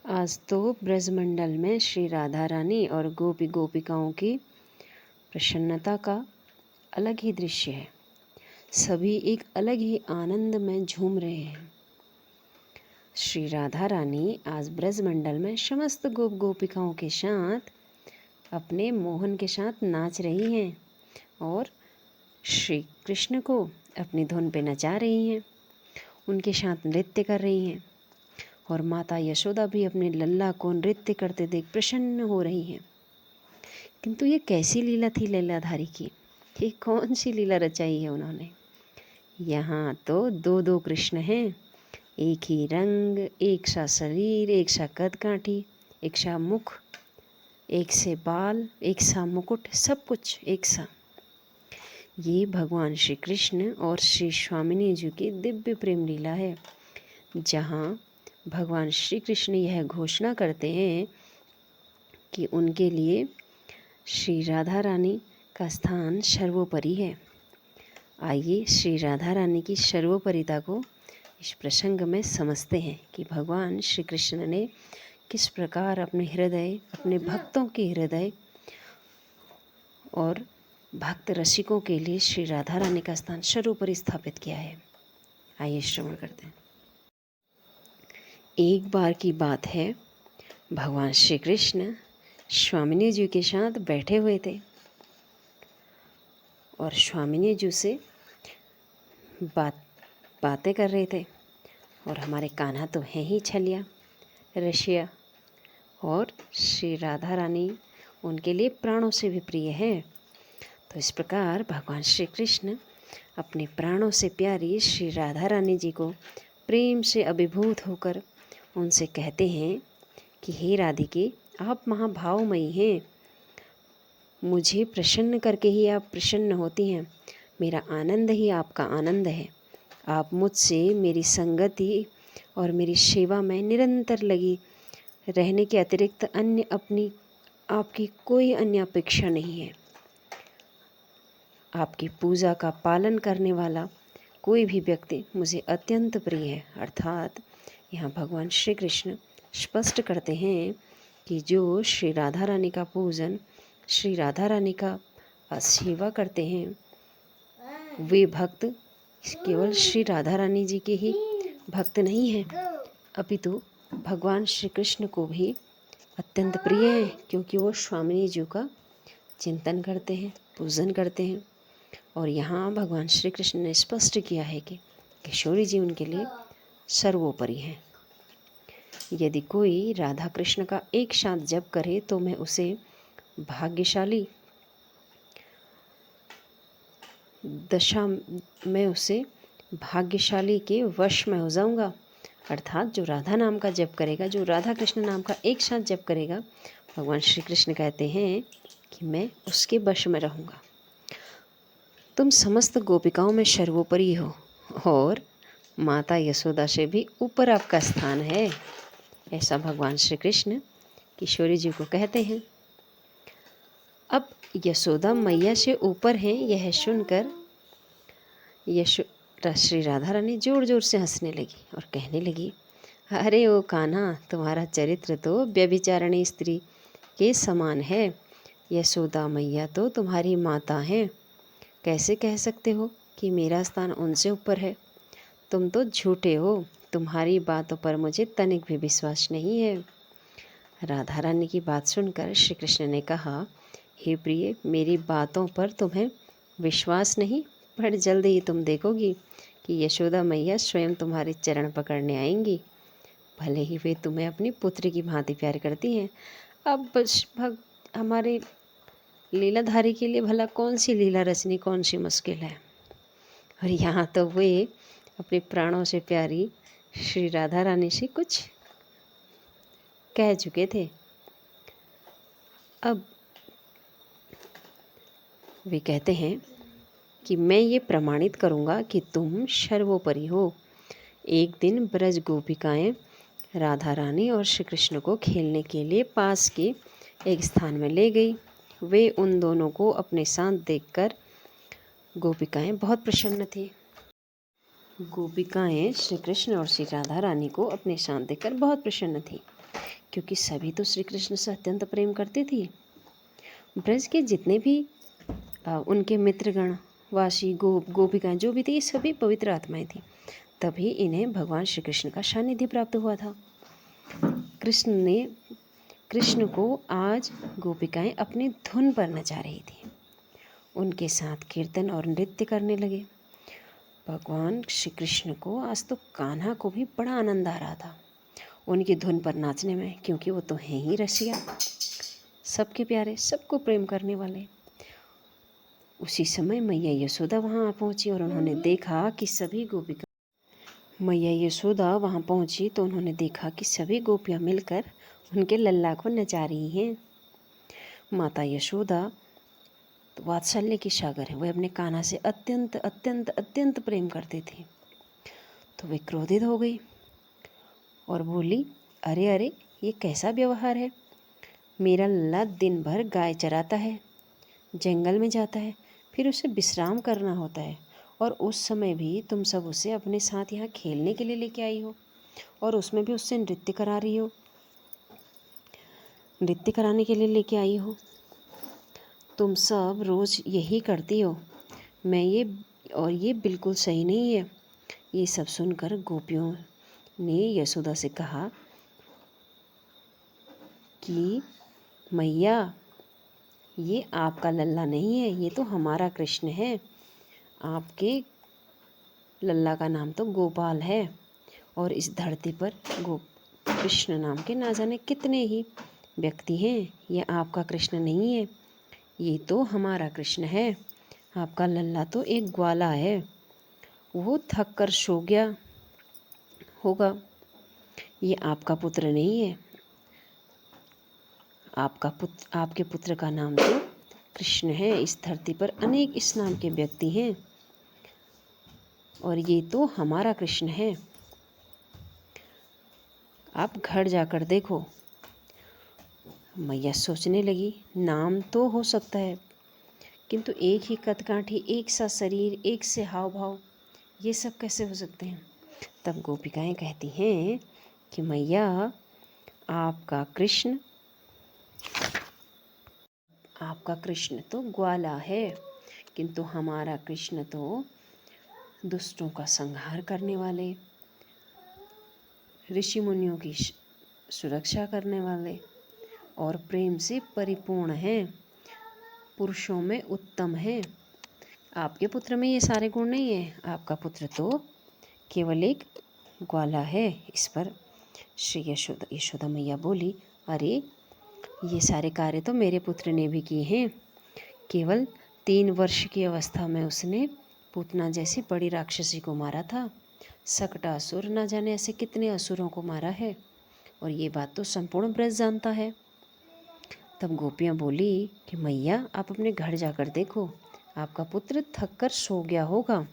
आज तो ब्रजमंडल में श्री राधा रानी और गोपी गोपिकाओं की प्रसन्नता का अलग ही दृश्य है। सभी एक अलग ही आनंद में झूम रहे हैं। श्री राधा रानी आज ब्रजमंडल में समस्त गोप गोपिकाओं के साथ अपने मोहन के साथ नाच रही हैं और श्री कृष्ण को अपनी धुन पे नचा रही हैं, उनके साथ नृत्य कर रही हैं और माता यशोदा भी अपने लल्ला को नृत्य करते देख प्रसन्न हो रही हैं। किंतु ये कैसी लीला थी लीलाधारी की? ये कौन सी लीला रचाई है उन्होंने? यहाँ तो दो दो कृष्ण हैं, एक ही रंग, एक सा शरीर, एक सा कद काठी, एक सा मुख, एक से बाल, एक सा मुकुट, सब कुछ एक सा। ये भगवान श्री कृष्ण और श्री स्वामिनी जी की दिव्य प्रेम लीला है, जहाँ भगवान श्री कृष्ण यह घोषणा करते हैं कि उनके लिए श्री राधा रानी का स्थान सर्वोपरि है। आइए श्री राधा रानी की सर्वोपरिता को इस प्रसंग में समझते हैं कि भगवान श्री कृष्ण ने किस प्रकार अपने हृदय, अपने भक्तों के हृदय और भक्त रसिकों के लिए श्री राधा रानी का स्थान सर्वोपरि स्थापित किया है। आइए श्रवण करते हैं। एक बार की बात है, भगवान श्री कृष्ण स्वामिनी जी के साथ बैठे हुए थे और स्वामिनी जी से बातें कर रहे थे। और हमारे कान्हा तो हैं ही छलिया रशिया, और श्री राधा रानी उनके लिए प्राणों से भी प्रिय है। तो इस प्रकार भगवान श्री कृष्ण अपने प्राणों से प्यारी श्री राधा रानी जी को प्रेम से अभिभूत होकर उनसे कहते हैं कि हे राधिके, आप महाभावमयी हैं, मुझे प्रसन्न करके ही आप प्रसन्न होती हैं, मेरा आनंद ही आपका आनंद है। आप मुझसे मेरी संगति और मेरी सेवा में निरंतर लगी रहने के अतिरिक्त अन्य अपनी आपकी कोई अन्य अपेक्षा नहीं है। आपकी पूजा का पालन करने वाला कोई भी व्यक्ति मुझे अत्यंत प्रिय है। अर्थात यहाँ भगवान श्री कृष्ण स्पष्ट करते हैं कि जो श्री राधा रानी का पूजन, श्री राधा रानी का सेवा करते हैं, वे भक्त केवल श्री राधा रानी जी के ही भक्त नहीं हैं, अपितु भगवान श्री कृष्ण को भी अत्यंत प्रिय हैं, क्योंकि वो स्वामिनी जी का चिंतन करते हैं, पूजन करते हैं। और यहाँ भगवान श्री कृष्ण ने स्पष्ट किया है कि किशोरी जी उनके लिए सर्वोपरि हैं। यदि कोई राधा कृष्ण का एक साथ जप करे तो मैं उसे भाग्यशाली दशा में उसे भाग्यशाली के वश में हो जाऊंगा। अर्थात जो राधा नाम का जप करेगा, जो राधा कृष्ण नाम का एक साथ जप करेगा, भगवान श्री कृष्ण कहते हैं कि मैं उसके वश में रहूँगा। तुम समस्त गोपिकाओं में सर्वोपरि हो और माता यशोदा से भी ऊपर आपका स्थान है, ऐसा भगवान श्री कृष्ण किशोरी जी को कहते हैं। अब यशोदा मैया से ऊपर हैं, यह सुनकर श्री राधा रानी जोर जोर से हंसने लगी और कहने लगी, अरे ओ कान्हा, तुम्हारा चरित्र तो व्यभिचारिणी स्त्री के समान है। यशोदा मैया तो तुम्हारी माता हैं, कैसे कह सकते हो कि मेरा स्थान उनसे ऊपर है? तुम तो झूठे हो, तुम्हारी बातों पर मुझे तनिक भी विश्वास नहीं है। राधा रानी की बात सुनकर श्री कृष्ण ने कहा, हे प्रिय, मेरी बातों पर तुम्हें विश्वास नहीं, पर जल्द ही तुम देखोगी कि यशोदा मैया स्वयं तुम्हारे चरण पकड़ने आएंगी। भले ही वे तुम्हें अपनी पुत्री की भांति प्यार करती हैं। अब बस हमारे लीलाधारी के लिए भला कौन सी लीला रचनी, कौन सी मुश्किल है? और यहाँ तो वे अपने प्राणों से प्यारी श्री राधा रानी से कुछ कह चुके थे। अब वे कहते हैं कि मैं ये प्रमाणित करूँगा कि तुम सर्वोपरि हो। एक दिन ब्रज गोपिकाएं राधा रानी और श्री कृष्ण को खेलने के लिए पास के एक स्थान में ले गई। वे उन दोनों को अपने साथ देखकर गोपिकाएं बहुत प्रसन्न थी। गोपिकाएं श्री कृष्ण और श्री राधा रानी को अपने साथ देखकर बहुत प्रसन्न थी। क्योंकि सभी तो श्री कृष्ण से अत्यंत प्रेम करती थी। ब्रज के जितने भी उनके मित्रगण, वासी, गोपिकाएं जो भी थी, ये सभी पवित्र आत्माएं थी। तभी इन्हें भगवान श्री कृष्ण का सानिध्य प्राप्त हुआ था। कृष्ण को आज गोपिकाएं अपनी धुन पर नचा रही थी। उनके साथ कीर्तन और नृत्य करने लगे। भगवान श्री कृष्ण को आज तो कान्हा को भी बड़ा आनंद आ रहा था उनकी धुन पर नाचने में, क्योंकि वो तो हैं ही रसिया, सबके प्यारे, सबको प्रेम करने वाले। उसी समय मैया यशोदा वहाँ पहुँची और उन्होंने देखा कि सभी गोपिका मैया यशोदा वहाँ पहुँची तो उन्होंने देखा कि सभी गोपियाँ मिलकर उनके लल्ला को नचा रही हैं। माता यशोदा तो वात्सल्य की सागर है, वे अपने कान्हा से अत्यंत अत्यंत अत्यंत प्रेम करते थे। तो वे क्रोधित हो गई और बोली, अरे अरे, ये कैसा व्यवहार है? मेरा लल्ला दिन भर गाय चराता है, जंगल में जाता है, फिर उसे विश्राम करना होता है, और उस समय भी तुम सब उसे अपने साथ यहाँ खेलने के लिए लेके आई हो, और उसमें भी उससे नृत्य करा रही हो, नृत्य कराने के लिए लेके आई हो। तुम सब रोज़ यही करती हो। ये बिल्कुल सही नहीं है। ये सब सुनकर गोपियों ने यशोदा से कहा कि मैया, ये आपका लल्ला नहीं है, ये तो हमारा कृष्ण है। आपके लल्ला का नाम तो गोपाल है, और इस धरती पर कृष्ण नाम के ना जाने कितने ही व्यक्ति हैं। ये आपका कृष्ण नहीं है, ये तो हमारा कृष्ण है। आपका लल्ला तो एक ग्वाला है, वो थक कर सो गया होगा। ये आपका पुत्र नहीं है। आपके पुत्र का नाम तो कृष्ण है। इस धरती पर अनेक इस नाम के व्यक्ति हैं, और ये तो हमारा कृष्ण है। आप घर जाकर देखो। मैया सोचने लगी, नाम तो हो सकता है, किंतु एक ही कदकाठी, एक सा शरीर, एक से हाव भाव, ये सब कैसे हो सकते हैं? तब गोपिकाएं कहती हैं कि मैया, आपका कृष्ण तो ग्वाला है, किंतु हमारा कृष्ण तो दुष्टों का संहार करने वाले, ऋषि मुनियों की सुरक्षा करने वाले और प्रेम से परिपूर्ण हैं, पुरुषों में उत्तम है। आपके पुत्र में ये सारे गुण नहीं है। आपका पुत्र तो केवल एक ग्वाला है। इस पर श्री यशोदा मैया बोली, अरे, ये सारे कार्य तो मेरे पुत्र ने भी किए हैं। केवल 3 वर्ष की अवस्था में उसने पूतना जैसी बड़ी राक्षसी को मारा था। सकटासुर, ना जाने ऐसे कितने असुरों को मारा है, और ये बात तो संपूर्ण ब्रज जानता है। तब गोपियाँ बोली कि मैया, आप अपने घर जाकर देखो, आपका पुत्र थक कर सो गया होगा।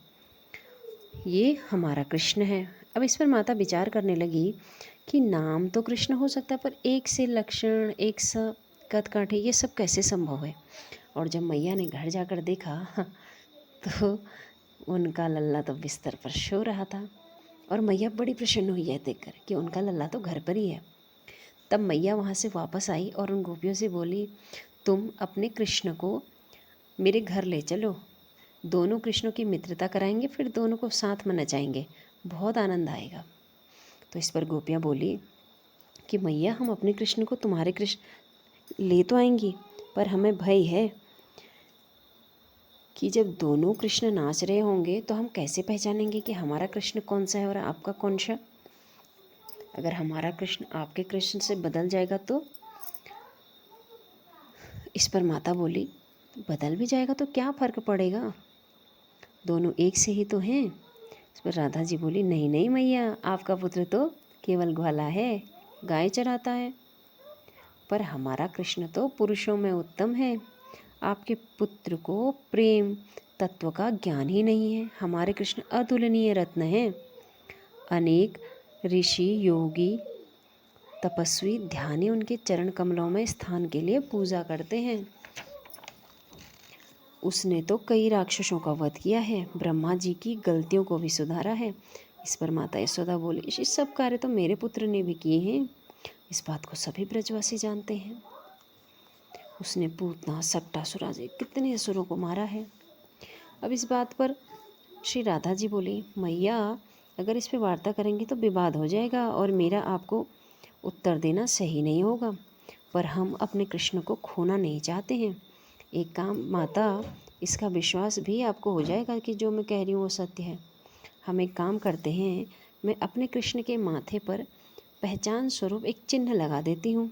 ये हमारा कृष्ण है। अब इस पर माता विचार करने लगी कि नाम तो कृष्ण हो सकता है, पर एक से लक्षण, एक सा कदकाठी, ये सब कैसे संभव है? और जब मैया ने घर जाकर देखा तो उनका लल्ला तो बिस्तर पर सो रहा था, और मैया बड़ी प्रसन्न हुई है देखकर कि उनका लल्ला तो घर पर ही है। तब मैया वहाँ से वापस आई और उन गोपियों से बोली, तुम अपने कृष्ण को मेरे घर ले चलो, दोनों कृष्णों की मित्रता कराएंगे, फिर दोनों को साथ में नचाएंगे, बहुत आनंद आएगा। तो इस पर गोपियाँ बोली कि मैया, हम अपने कृष्ण को तुम्हारे कृष्ण ले तो आएंगी, पर हमें भय है कि जब दोनों कृष्ण नाच रहे होंगे तो हम कैसे पहचानेंगे कि हमारा कृष्ण कौन सा है और आपका कौन सा? अगर हमारा कृष्ण आपके कृष्ण से बदल जाएगा तो? इस पर माता बोली, बदल भी जाएगा तो क्या फ़र्क पड़ेगा, दोनों एक से ही तो हैं। इस पर राधा जी बोली, नहीं नहीं मैया, आपका पुत्र तो केवल ग्वाला है, गाय चराता है, पर हमारा कृष्ण तो पुरुषों में उत्तम है। आपके पुत्र को प्रेम तत्व का ज्ञान ही नहीं है। हमारे कृष्ण अतुलनीय रत्न हैं। अनेक ऋषि, योगी, तपस्वी, ध्यानी उनके चरण कमलों में स्थान के लिए पूजा करते हैं। उसने तो कई राक्षसों का वध किया है, ब्रह्मा जी की गलतियों को भी सुधारा है। इस पर माता यशोदा बोली, ये सब कार्य तो मेरे पुत्र ने भी किए हैं, इस बात को सभी ब्रजवासी जानते हैं। उसने पूतना, सक्टा, सुराजे कितने असुरों को मारा है। अब इस बात पर श्री राधा जी बोली, मैया अगर इस पे वार्ता करेंगे तो विवाद हो जाएगा और मेरा आपको उत्तर देना सही नहीं होगा, पर हम अपने कृष्ण को खोना नहीं चाहते हैं। एक काम माता, इसका विश्वास भी आपको हो जाएगा कि जो मैं कह रही हूँ वो सत्य है। हम एक काम करते हैं, मैं अपने कृष्ण के माथे पर पहचान स्वरूप एक चिन्ह लगा देती हूँ।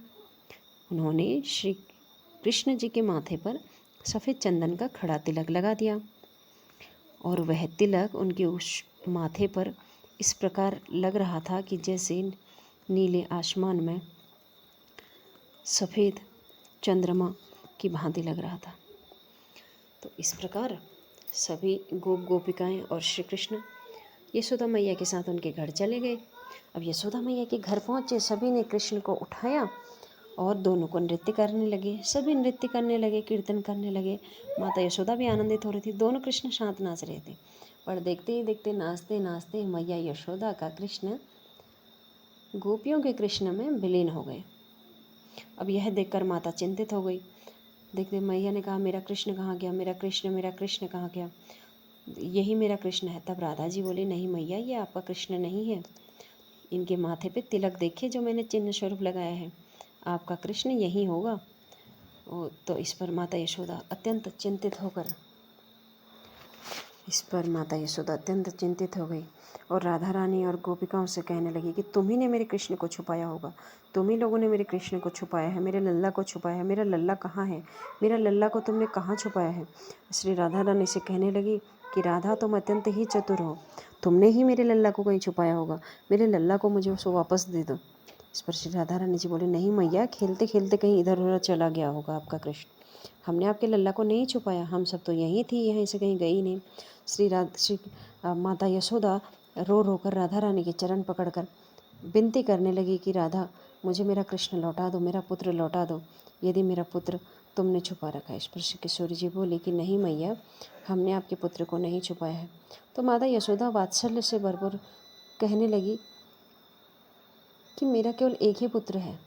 उन्होंने श्री कृष्ण जी के माथे पर सफ़ेद चंदन का खड़ा तिलक लगा दिया और वह तिलक उनके उस माथे पर इस प्रकार लग रहा था कि जैसे नीले आसमान में सफ़ेद चंद्रमा की भांति लग रहा था। तो इस प्रकार सभी गोपिकाएं और श्री कृष्ण यशोदा मैया के साथ उनके घर चले गए। अब यशोदा मैया के घर पहुँचे, सभी ने कृष्ण को उठाया और दोनों को नृत्य करने लगे। सभी नृत्य करने लगे, कीर्तन करने लगे। माता यशोदा भी आनंदित हो रही थी। दोनों कृष्ण साथ नाच रहे थे। पर देखते ही देखते, नाचते नाचते मैया यशोदा का कृष्ण गोपियों के कृष्ण में विलीन हो गए। अब यह देखकर माता चिंतित हो गई। देखते मैया ने कहा, मेरा कृष्ण कहाँ गया, मेरा कृष्ण कहाँ गया, यही मेरा कृष्ण है। तब राधा जी बोली, नहीं मैया, ये आपका कृष्ण नहीं है। इनके माथे पे तिलक देखिए जो मैंने चिन्ह स्वरूप लगाया है, आपका कृष्ण यही होगा। तो इस पर माता यशोदा अत्यंत चिंतित हो गई और राधा रानी और गोपिकाओं से कहने लगी कि तुम ही ने मेरे कृष्ण को छुपाया होगा, तुम ही लोगों ने मेरे कृष्ण को छुपाया है, मेरे लल्ला को छुपाया है। मेरा लल्ला कहाँ है, मेरा लल्ला को तुमने कहाँ छुपाया है। श्री राधा रानी से कहने लगी कि राधा, तुम अत्यंत ही चतुर हो, तुमने ही मेरे लल्ला को कहीं छुपाया होगा, मेरे लल्ला को मुझे उसको वापस दे दो। इस पर श्री राधा रानी जी बोले, नहीं मैया, खेलते खेलते कहीं इधर उधर चला गया होगा आपका कृष्ण, हमने आपके लल्ला को नहीं छुपाया, हम सब तो यहीं थी, यहीं से कहीं गई नहीं। श्री माता यशोदा रो रो कर राधा रानी के चरण पकड़कर विनती करने लगी कि राधा, मुझे मेरा कृष्ण लौटा दो, मेरा पुत्र लौटा दो, यदि मेरा पुत्र तुमने छुपा रखा है। इस पर श्री किशोरी जी बोली कि नहीं मैया, हमने आपके पुत्र को नहीं छुपाया है। तो माता यशोदा वात्सल्य से भरपूर कहने लगी कि मेरा केवल एक ही पुत्र है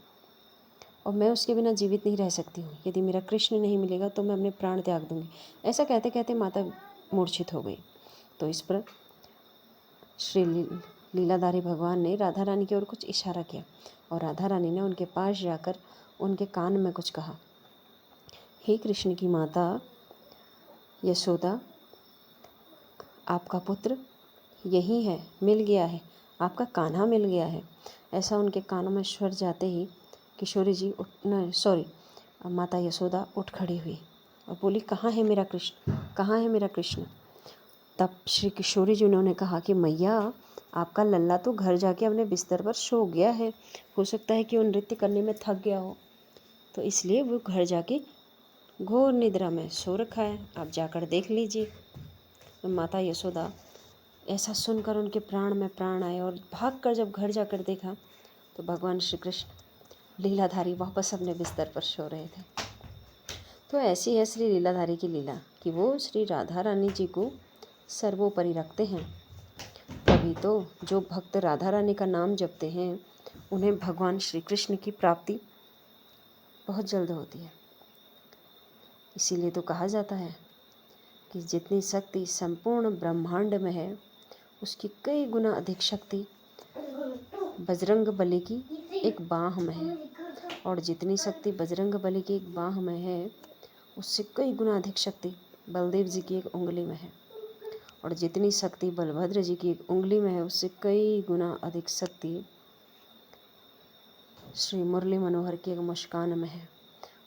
और मैं उसके बिना जीवित नहीं रह सकती हूँ। यदि मेरा कृष्ण नहीं मिलेगा तो मैं अपने प्राण त्याग दूंगी। ऐसा कहते कहते माता मूर्छित हो गई। तो इस पर श्री लीलाधारी भगवान ने राधा रानी की ओर कुछ इशारा किया और राधा रानी ने उनके पास जाकर उनके कान में कुछ कहा। हे कृष्ण की माता यशोदा, आपका पुत्र यही है, मिल गया है, आपका कान्हा मिल गया है। ऐसा उनके कानों में स्वर जाते ही किशोरी जी माता यशोदा उठ खड़ी हुई और बोली, कहाँ है मेरा कृष्ण, कहाँ है मेरा कृष्ण। तब श्री किशोरी जी उन्होंने कहा कि मैया, आपका लल्ला तो घर जाके अपने बिस्तर पर सो गया है, हो सकता है कि वो नृत्य करने में थक गया हो, तो इसलिए वो घर जाके घोर निद्रा में सो रखा है, आप जाकर देख लीजिए। माता यशोदा ऐसा सुनकर उनके प्राण में प्राण आए और भागकर जब घर जाकर देखा तो भगवान श्री कृष्ण लीलाधारी वापस अपने बिस्तर पर सो रहे थे। तो ऐसी है श्री लीलाधारी की लीला कि वो श्री राधा रानी जी को सर्वोपरि रखते हैं। तभी तो जो भक्त राधा रानी का नाम जपते हैं उन्हें भगवान श्री कृष्ण की प्राप्ति बहुत जल्द होती है। इसीलिए तो कहा जाता है कि जितनी शक्ति संपूर्ण ब्रह्मांड में है उसकी कई गुना अधिक शक्ति बजरंग बली की एक बाह में है, और जितनी शक्ति बजरंग बली की एक बाह में है उससे कई गुना अधिक शक्ति बलदेव जी की एक उंगली में है, और जितनी शक्ति बलभद्र जी की एक उंगली में है उससे कई गुना अधिक शक्ति श्री मुरली मनोहर की एक मुस्कान में है,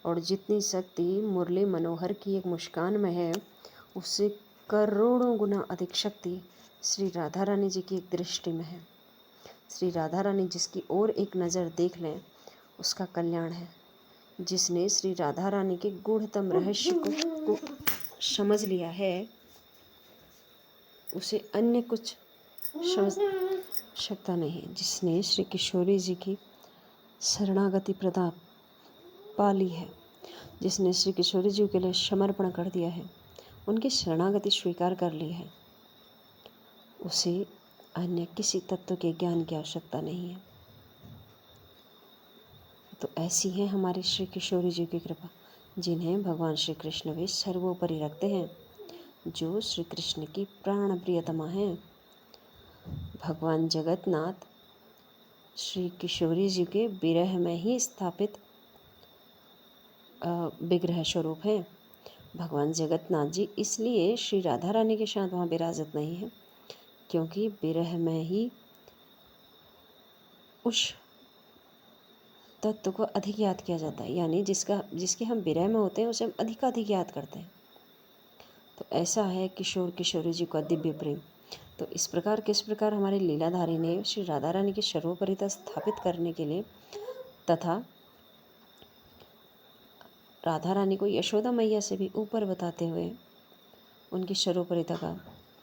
और जितनी शक्ति मुरली मनोहर की एक मुस्कान में है उससे करोड़ों गुना अधिक शक्ति श्री राधा रानी जी की एक दृष्टि में है। श्री राधा रानी जिसकी ओर एक नज़र देख लें उसका कल्याण है। जिसने श्री राधा रानी के गूढ़तम रहस्य को समझ लिया है उसे अन्य कुछ समझ सकता नहीं। जिसने श्री किशोरी जी की शरणागति प्रदान पा ली है, जिसने श्री किशोरी जी के लिए समर्पण कर दिया है, उनकी शरणागति स्वीकार कर ली है, उसे अन्य किसी तत्व के ज्ञान की आवश्यकता नहीं है। तो ऐसी है हमारे श्री किशोरी जी की कृपा, जिन्हें भगवान श्री कृष्ण वे सर्वोपरि रखते हैं, जो श्री कृष्ण की प्राण प्रियतमा हैं। भगवान जगन्नाथ श्री किशोरी जी के विरह में ही स्थापित विग्रह स्वरूप हैं। भगवान जगन्नाथ जी इसलिए श्री राधा रानी के साथ वहाँ विराजत नहीं है, क्योंकि विरह में ही उस तत्व को अधिक याद किया जाता है, यानी जिसके हम विरह में होते हैं उसे हम अधिकाधिक याद करते हैं। तो ऐसा है किशोर किशोरी जी का दिव्य प्रेम। तो इस प्रकार किस प्रकार हमारे लीलाधारी ने श्री राधा रानी की सर्वोपरिता स्थापित करने के लिए तथा राधा रानी को यशोदा मैया से भी ऊपर बताते हुए उनकी सर्वोपरिता का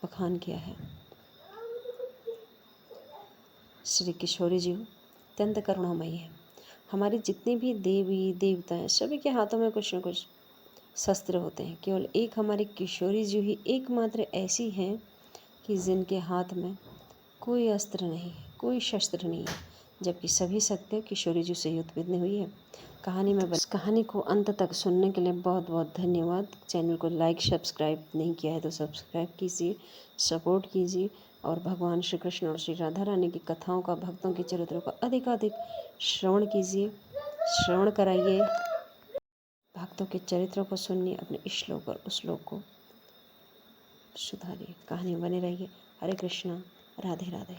बखान किया है। श्री किशोरी जी अत्यंत करुणामयी है। हमारे जितने भी देवी देवता हैं सभी के हाथों में कुछ न कुछ शस्त्र होते हैं, केवल एक हमारी किशोरी जी ही एकमात्र ऐसी हैं कि जिनके हाथ में कोई अस्त्र नहीं है, कोई शस्त्र नहीं है, जबकि सभी शक्तियाँ किशोरी जी से ही उत्पन्न हुई है। इस कहानी को अंत तक सुनने के लिए बहुत बहुत धन्यवाद। चैनल को लाइक सब्सक्राइब नहीं किया है तो सब्सक्राइब कीजिए, सपोर्ट कीजिए और भगवान श्री कृष्ण और श्री राधा रानी की कथाओं का, भक्तों के चरित्रों का अधिकाधिक श्रवण कीजिए, श्रवण कराइए, भक्तों के चरित्रों को सुनिए, अपने श्लोक और उस श्लोक को सुधारिए। कहानी बने रहिए। हरे कृष्णा, राधे राधे।